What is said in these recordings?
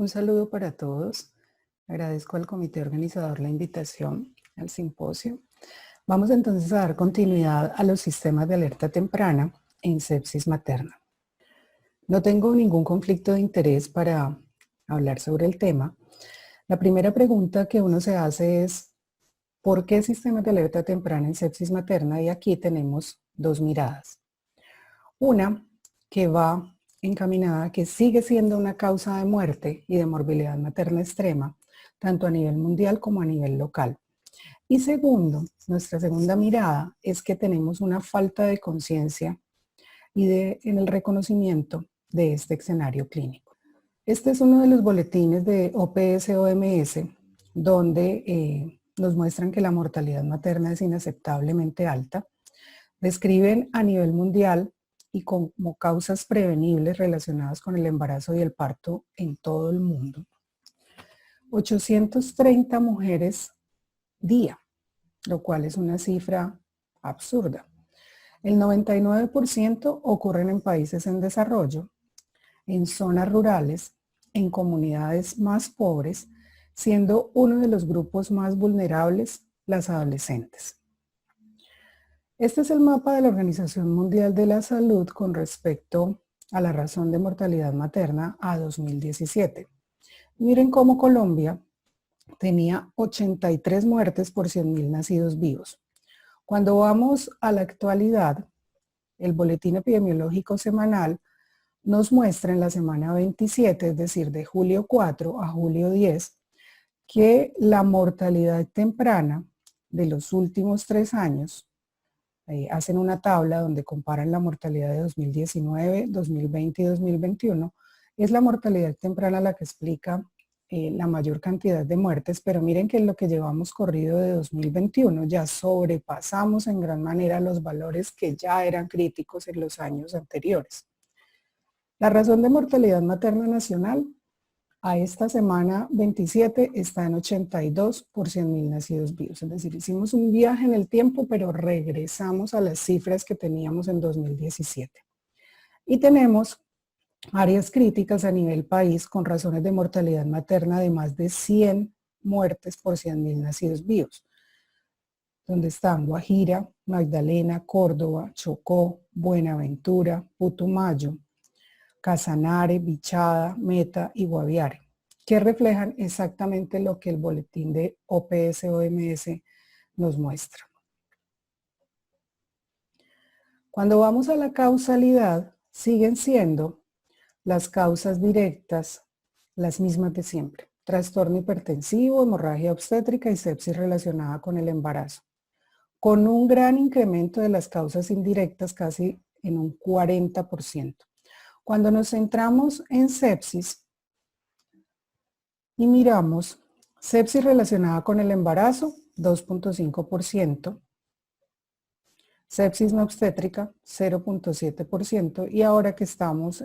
Un saludo para todos. Agradezco al comité organizador la invitación al simposio. Vamos entonces a dar continuidad a los sistemas de alerta temprana en sepsis materna. No tengo ningún conflicto de interés para hablar sobre el tema. La primera pregunta que uno se hace es, ¿por qué sistemas de alerta temprana en sepsis materna? Y aquí tenemos dos miradas. Una que va encaminada a que sigue siendo una causa de muerte y de morbilidad materna extrema, tanto a nivel mundial como a nivel local. Y segundo, nuestra segunda mirada es que tenemos una falta de conciencia en el reconocimiento de este escenario clínico. Este es uno de los boletines de OPS-OMS donde nos muestran que la mortalidad materna es inaceptablemente alta. Describen a nivel mundial y como causas prevenibles relacionadas con el embarazo y el parto en todo el mundo. 830 mujeres día, lo cual es una cifra absurda. El 99% ocurren en países en desarrollo, en zonas rurales, en comunidades más pobres, siendo uno de los grupos más vulnerables las adolescentes. Este es el mapa de la Organización Mundial de la Salud con respecto a la razón de mortalidad materna a 2017. Miren cómo Colombia tenía 83 muertes por 100.000 nacidos vivos. Cuando vamos a la actualidad, el boletín epidemiológico semanal nos muestra en la semana 27, es decir, de julio 4 a julio 10, que la mortalidad temprana de los últimos 3 años, hacen una tabla donde comparan la mortalidad de 2019, 2020 y 2021, es la mortalidad temprana la que explica la mayor cantidad de muertes, pero miren que en lo que llevamos corrido de 2021 ya sobrepasamos en gran manera los valores que ya eran críticos en los años anteriores. La razón de mortalidad materna nacional a esta semana 27 está en 82 por 100.000 nacidos vivos. Es decir, hicimos un viaje en el tiempo, pero regresamos a las cifras que teníamos en 2017. Y tenemos áreas críticas a nivel país con razones de mortalidad materna de más de 100 muertes por 100.000 nacidos vivos, donde están Guajira, Magdalena, Córdoba, Chocó, Buenaventura, Putumayo, Casanare, Bichada, Meta y Guaviare, que reflejan exactamente lo que el boletín de OPS-OMS nos muestra. Cuando vamos a la causalidad, siguen siendo las causas directas las mismas de siempre. Trastorno hipertensivo, hemorragia obstétrica y sepsis relacionada con el embarazo, con un gran incremento de las causas indirectas, casi en un 40%. Cuando nos centramos en sepsis y miramos sepsis relacionada con el embarazo, 2.5%, sepsis no obstétrica, 0.7%, y ahora que estamos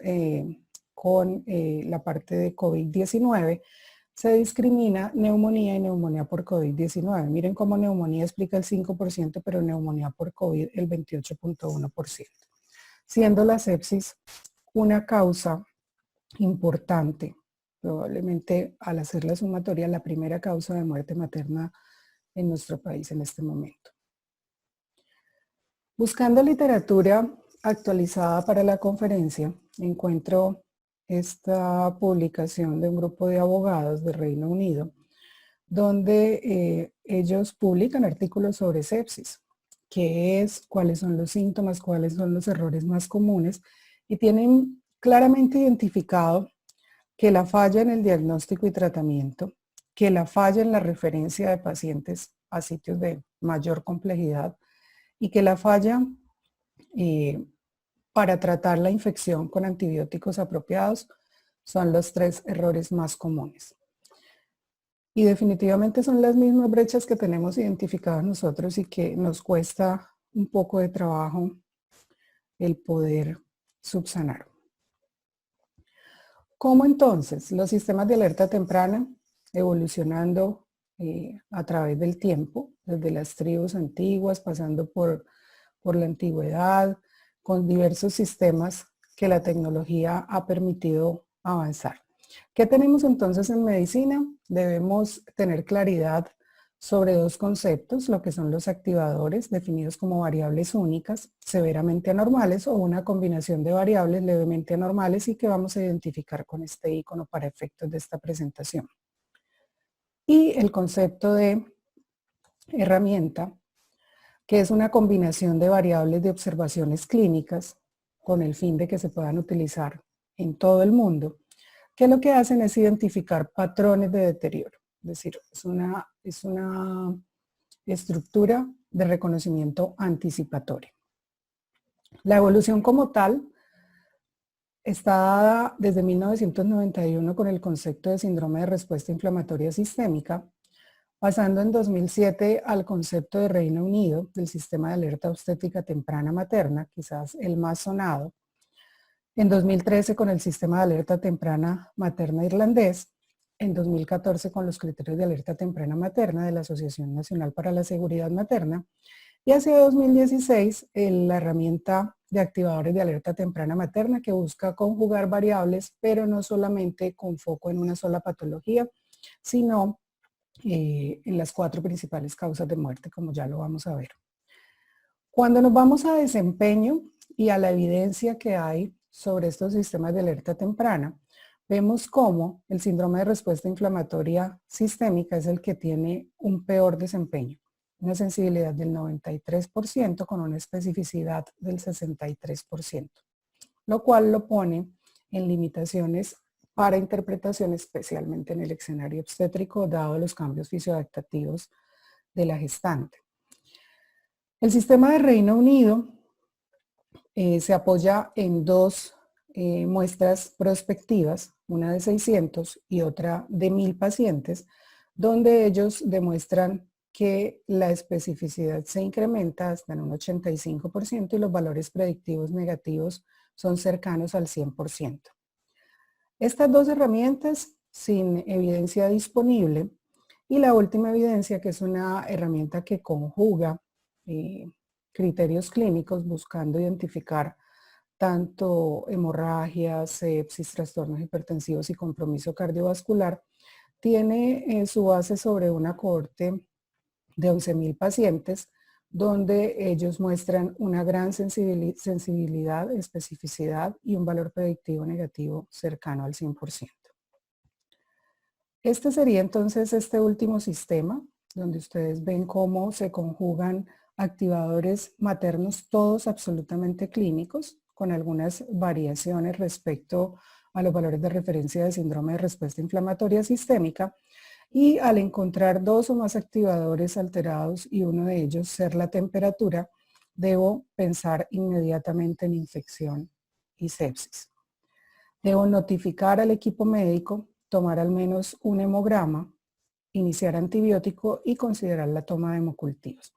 con la parte de COVID-19, se discrimina neumonía y neumonía por COVID-19. Miren cómo neumonía explica el 5%, pero neumonía por COVID el 28.1%, siendo la sepsis una causa importante, probablemente al hacer la sumatoria, la primera causa de muerte materna en nuestro país en este momento. Buscando literatura actualizada para la conferencia, encuentro esta publicación de un grupo de abogados del Reino Unido, donde ellos publican artículos sobre sepsis, qué es, cuáles son los síntomas, cuáles son los errores más comunes, y tienen claramente identificado que la falla en el diagnóstico y tratamiento, que la falla en la referencia de pacientes a sitios de mayor complejidad y que la falla para tratar la infección con antibióticos apropiados son los 3 errores más comunes. Y definitivamente son las mismas brechas que tenemos identificadas nosotros y que nos cuesta un poco de trabajo el poder subsanar. ¿Cómo entonces los sistemas de alerta temprana, evolucionando a través del tiempo, desde las tribus antiguas, pasando por la antigüedad, con diversos sistemas que la tecnología ha permitido avanzar? ¿Qué tenemos entonces en medicina? Debemos tener claridad sobre dos conceptos, lo que son los activadores, definidos como variables únicas, severamente anormales o una combinación de variables levemente anormales y que vamos a identificar con este icono para efectos de esta presentación. Y el concepto de herramienta, que es una combinación de variables de observaciones clínicas con el fin de que se puedan utilizar en todo el mundo, que lo que hacen es identificar patrones de deterioro. Es decir, es una estructura de reconocimiento anticipatorio. La evolución como tal está dada desde 1991 con el concepto de síndrome de respuesta inflamatoria sistémica, pasando en 2007 al concepto de Reino Unido del sistema de alerta obstétrica temprana materna, quizás el más sonado, en 2013 con el sistema de alerta temprana materna irlandés, en 2014 con los criterios de alerta temprana materna de la Asociación Nacional para la Seguridad Materna, y hacia 2016 la herramienta de activadores de alerta temprana materna que busca conjugar variables, pero no solamente con foco en una sola patología, sino en las 4 principales causas de muerte, como ya lo vamos a ver. Cuando nos vamos a desempeño y a la evidencia que hay sobre estos sistemas de alerta temprana, vemos cómo el síndrome de respuesta inflamatoria sistémica es el que tiene un peor desempeño, una sensibilidad del 93% con una especificidad del 63%, lo cual lo pone en limitaciones para interpretación, especialmente en el escenario obstétrico, dado los cambios fisioadaptativos de la gestante. El sistema de Reino Unido se apoya en dos muestras prospectivas, una de 600 y otra de 1000 pacientes, donde ellos demuestran que la especificidad se incrementa hasta en un 85% y los valores predictivos negativos son cercanos al 100%. Estas dos herramientas sin evidencia disponible y la última evidencia, que es una herramienta que conjuga criterios clínicos buscando identificar tanto hemorragias, sepsis, trastornos hipertensivos y compromiso cardiovascular, tiene su base sobre una cohorte de 11,000 pacientes, donde ellos muestran una gran sensibilidad, especificidad y un valor predictivo negativo cercano al 100%. Este sería entonces este último sistema, donde ustedes ven cómo se conjugan activadores maternos, todos absolutamente clínicos, con algunas variaciones respecto a los valores de referencia de síndrome de respuesta inflamatoria sistémica, y al encontrar dos o más activadores alterados y uno de ellos ser la temperatura, debo pensar inmediatamente en infección y sepsis. Debo notificar al equipo médico, tomar al menos un hemograma, iniciar antibiótico y considerar la toma de hemocultivos.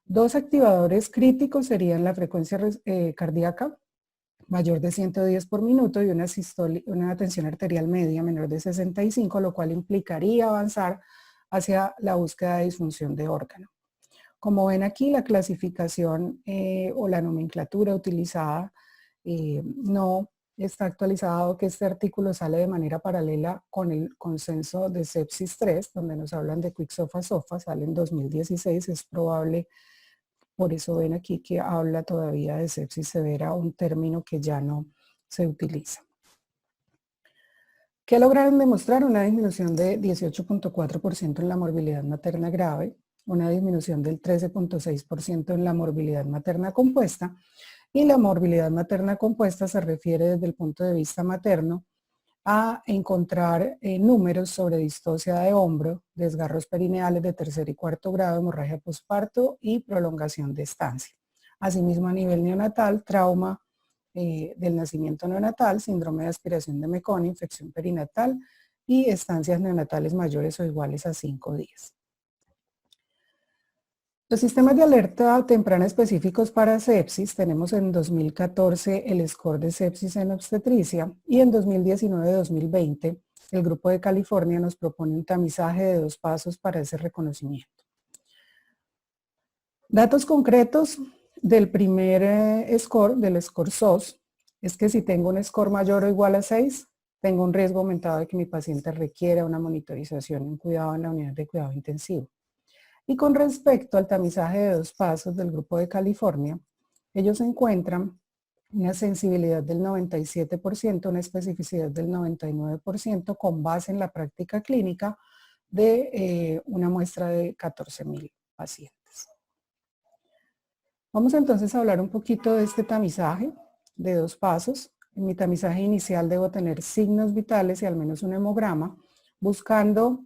Dos activadores críticos serían la frecuencia cardíaca mayor de 110 por minuto y una tensión arterial media menor de 65, lo cual implicaría avanzar hacia la búsqueda de disfunción de órgano. Como ven aquí, la clasificación o la nomenclatura utilizada no está actualizado, que este artículo sale de manera paralela con el consenso de sepsis 3, donde nos hablan de Quick-SOFA-SOFA, sale en 2016, es probable. Por eso ven aquí que habla todavía de sepsis severa, un término que ya no se utiliza. ¿Qué lograron demostrar? Una disminución de 18.4% en la morbilidad materna grave, una disminución del 13.6% en la morbilidad materna compuesta, y la morbilidad materna compuesta se refiere desde el punto de vista materno a encontrar números sobre distocia de hombro, desgarros perineales de tercer y cuarto grado, hemorragia posparto y prolongación de estancia. Asimismo, a nivel neonatal, trauma del nacimiento neonatal, síndrome de aspiración de Meconi, infección perinatal y estancias neonatales mayores o iguales a 5 días. Los sistemas de alerta temprana específicos para sepsis, tenemos en 2014 el score de sepsis en obstetricia y en 2019-2020 el grupo de California nos propone un tamizaje de 2 pasos para ese reconocimiento. Datos concretos del primer score, del score SOS, es que si tengo un score mayor o igual a 6, tengo un riesgo aumentado de que mi paciente requiera una monitorización y un cuidado en la unidad de cuidado intensivo. Y con respecto al tamizaje de 2 pasos del grupo de California, ellos encuentran una sensibilidad del 97%, una especificidad del 99% con base en la práctica clínica de una muestra de 14,000 pacientes. Vamos entonces a hablar un poquito de este tamizaje de 2 pasos. En mi tamizaje inicial debo tener signos vitales y al menos un hemograma, buscando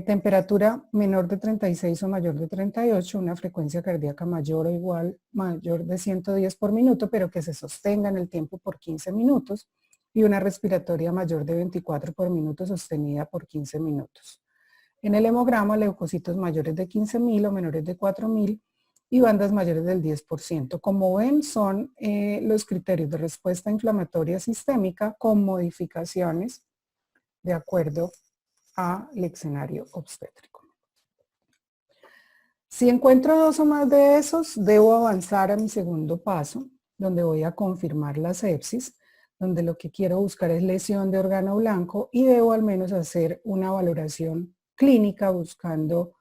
temperatura menor de 36 o mayor de 38, una frecuencia cardíaca mayor o igual, mayor de 110 por minuto, pero que se sostenga en el tiempo por 15 minutos, y una respiratoria mayor de 24 por minuto sostenida por 15 minutos. En el hemograma, leucocitos mayores de 15,000 o menores de 4,000 y bandas mayores del 10%. Como ven, son los criterios de respuesta inflamatoria sistémica con modificaciones de acuerdo al escenario obstétrico. Si encuentro 2 o más de esos, debo avanzar a mi segundo paso, donde voy a confirmar la sepsis, donde lo que quiero buscar es lesión de órgano blanco y debo al menos hacer una valoración clínica buscando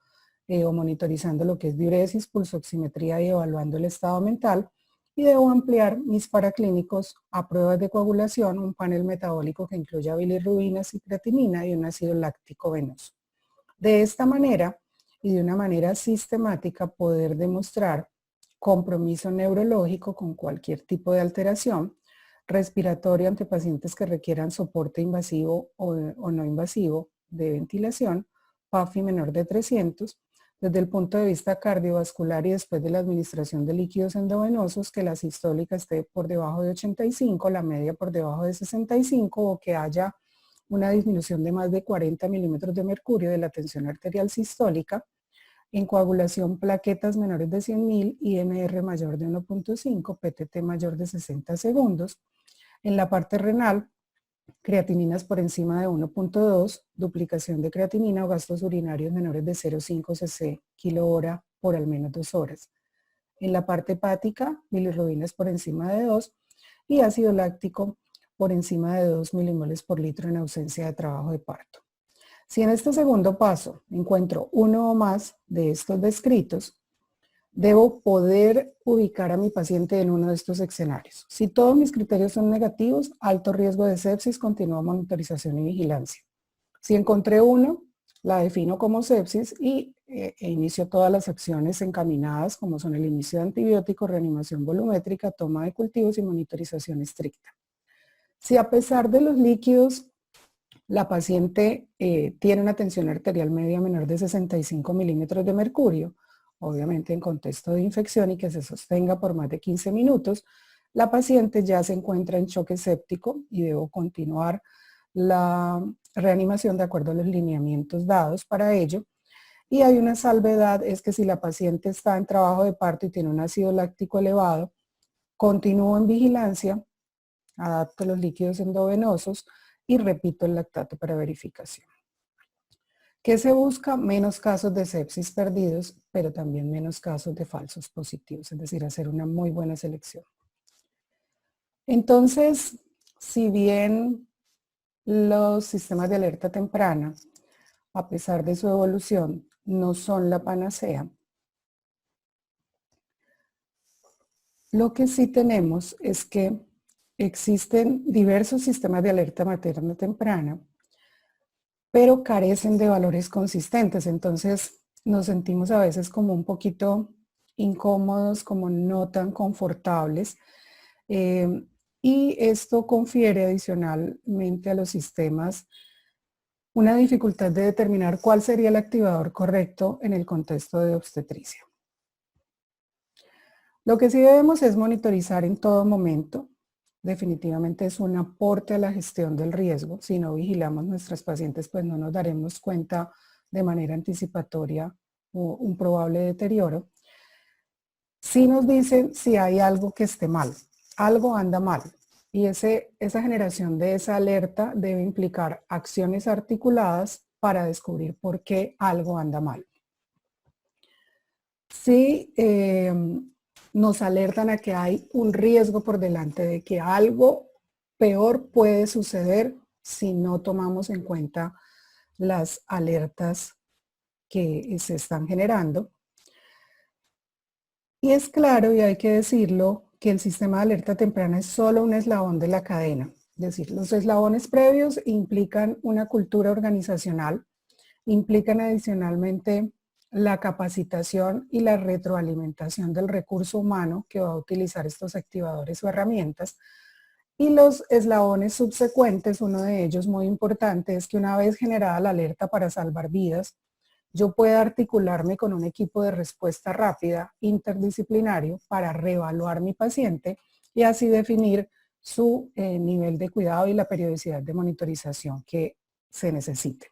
o monitorizando lo que es diuresis, pulsoximetría y evaluando el estado mental, y debo ampliar mis paraclínicos a pruebas de coagulación, un panel metabólico que incluya bilirrubinas y creatinina y un ácido láctico venoso. De esta manera y de una manera sistemática poder demostrar compromiso neurológico con cualquier tipo de alteración, respiratorio ante pacientes que requieran soporte invasivo o no invasivo de ventilación, PAFI menor de 300, desde el punto de vista cardiovascular y después de la administración de líquidos endovenosos, que la sistólica esté por debajo de 85, la media por debajo de 65 o que haya una disminución de más de 40 milímetros de mercurio de la tensión arterial sistólica, en coagulación plaquetas menores de 100,000, INR mayor de 1.5, PTT mayor de 60 segundos. En la parte renal, creatininas por encima de 1.2, duplicación de creatinina o gastos urinarios menores de 0.5 cc kilo-hora por al menos 2 horas. En la parte hepática, bilirrubinas por encima de 2 y ácido láctico por encima de 2 milimoles por litro en ausencia de trabajo de parto. Si en este segundo paso encuentro uno o más de estos descritos, debo poder ubicar a mi paciente en uno de estos escenarios. Si todos mis criterios son negativos, alto riesgo de sepsis, continúa monitorización y vigilancia. Si encontré uno, la defino como sepsis e inicio todas las acciones encaminadas, como son el inicio de antibióticos, reanimación volumétrica, toma de cultivos y monitorización estricta. Si a pesar de los líquidos la paciente tiene una tensión arterial media menor de 65 milímetros de mercurio, obviamente en contexto de infección y que se sostenga por más de 15 minutos, la paciente ya se encuentra en choque séptico y debo continuar la reanimación de acuerdo a los lineamientos dados para ello. Y hay una salvedad, es que si la paciente está en trabajo de parto y tiene un ácido láctico elevado, continúo en vigilancia, adapto los líquidos endovenosos y repito el lactato para verificación. ¿Qué se busca? Menos casos de sepsis perdidos, pero también menos casos de falsos positivos, es decir, hacer una muy buena selección. Entonces, si bien los sistemas de alerta temprana, a pesar de su evolución, no son la panacea, lo que sí tenemos es que existen diversos sistemas de alerta materna temprana, pero carecen de valores consistentes. Entonces nos sentimos a veces como un poquito incómodos, como no tan confortables. Y esto confiere adicionalmente a los sistemas una dificultad de determinar cuál sería el activador correcto en el contexto de obstetricia. Lo que sí debemos es monitorizar en todo momento. Definitivamente es un aporte a la gestión del riesgo. Si no vigilamos nuestras pacientes, pues no nos daremos cuenta de manera anticipatoria un probable deterioro. Sí nos dicen si hay algo que esté mal, algo anda mal. Y esa generación de esa alerta debe implicar acciones articuladas para descubrir por qué algo anda mal. Sí, nos alertan a que hay un riesgo por delante de que algo peor puede suceder si no tomamos en cuenta las alertas que se están generando. Y es claro, y hay que decirlo, que el sistema de alerta temprana es solo un eslabón de la cadena. Es decir, los eslabones previos implican una cultura organizacional, implican adicionalmente la capacitación y la retroalimentación del recurso humano que va a utilizar estos activadores o herramientas. Y los eslabones subsecuentes, uno de ellos muy importante, es que una vez generada la alerta para salvar vidas, yo pueda articularme con un equipo de respuesta rápida interdisciplinario para reevaluar mi paciente y así definir su nivel de cuidado y la periodicidad de monitorización que se necesite.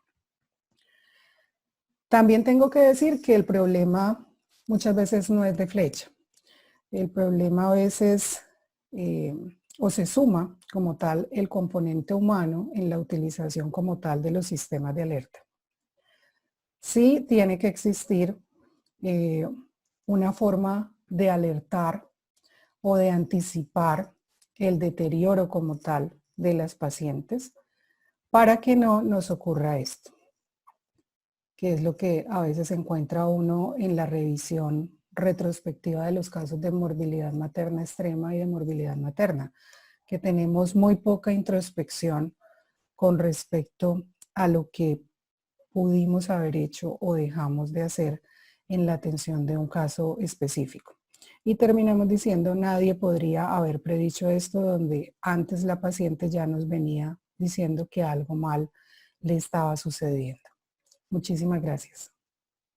También tengo que decir que el problema muchas veces no es de flecha. El problema a veces o se suma como tal el componente humano en la utilización como tal de los sistemas de alerta. Sí tiene que existir una forma de alertar o de anticipar el deterioro como tal de las pacientes para que no nos ocurra esto, que es lo que a veces encuentra uno en la revisión retrospectiva de los casos de morbilidad materna extrema y de morbilidad materna, que tenemos muy poca introspección con respecto a lo que pudimos haber hecho o dejamos de hacer en la atención de un caso específico. Y terminamos diciendo, nadie podría haber predicho esto, donde antes la paciente ya nos venía diciendo que algo mal le estaba sucediendo. Muchísimas gracias.